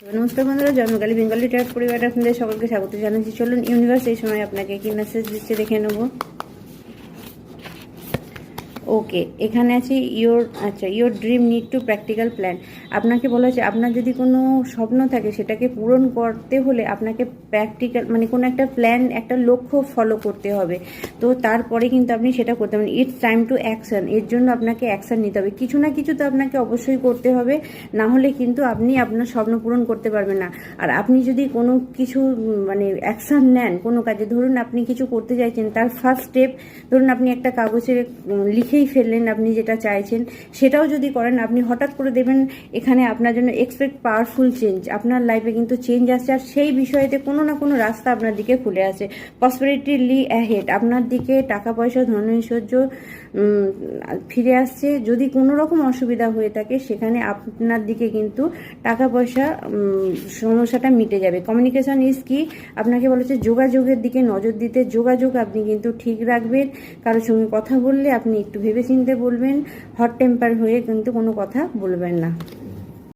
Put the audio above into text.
নমস্কার বন্ধুরা, জন্মকালী Bengali tag পরিবারে আপনাদের সকলকে স্বাগত জানাচ্ছি। চলুন ইউনিভার্স এই সময় আপনাকে কি মেসেজ দিচ্ছে দেখে নেব। ওকে, এখানে আছে your dream need to practical plan. আপনাকে বলা হচ্ছে আপনার যদি কোনো স্বপ্ন থাকে সেটাকে পূরণ করতে হলে আপনাকে প্র্যাকটিক্যাল মানে কোনো একটা প্ল্যান, একটা লক্ষ্য ফলো করতে হবে। তো তারপরে কিন্তু আপনি সেটা করতে পারেন। ইটস টাইম টু অ্যাকশন, এর জন্য আপনাকে অ্যাকশন নিতে হবে। কিছু না কিছু তো আপনাকে অবশ্যই করতে হবে, না হলে কিন্তু আপনি আপনার স্বপ্ন পূরণ করতে পারবেন না। আর আপনি যদি কোনো কিছু মানে অ্যাকশন নেন কোনো কাজে, ধরুন আপনি কিছু করতে চাইছেন, তার ফার্স্ট স্টেপ ধরুন আপনি একটা কাগজে লিখেই ফেললেন আপনি যেটা চাইছেন, সেটাও যদি করেন আপনি হঠাৎ করে দেবেন এখানে আপনার জন্য এক্সপেক্ট পাওয়ারফুল চেঞ্জ। আপনার লাইফে কিন্তু চেঞ্জ আসছে, আর সেই বিষয়তে কোনো না কোনো রাস্তা আপনার দিকে খুলে আসে। প্রসপেরিটি লি অ্যাহেড, আপনার দিকে টাকা পয়সা ধন ঐশ্বর্য ফিরে আসছে। যদি কোনো রকম অসুবিধা হয়ে থাকে সেখানে আপনার দিকে কিন্তু টাকা পয়সা সমস্যাটা মিটে যাবে। কমিউনিকেশন ইজ কি, আপনাকে বলেছে যোগাযোগের দিকে নজর দিতে। যোগাযোগ আপনি কিন্তু ঠিক রাখবেন। কারোর সঙ্গে কথা বললে আপনি একটু ভেবেচিন্তে বলবেন, হট টেম্পার হয়ে কিন্তু কোনো কথা বলবেন না।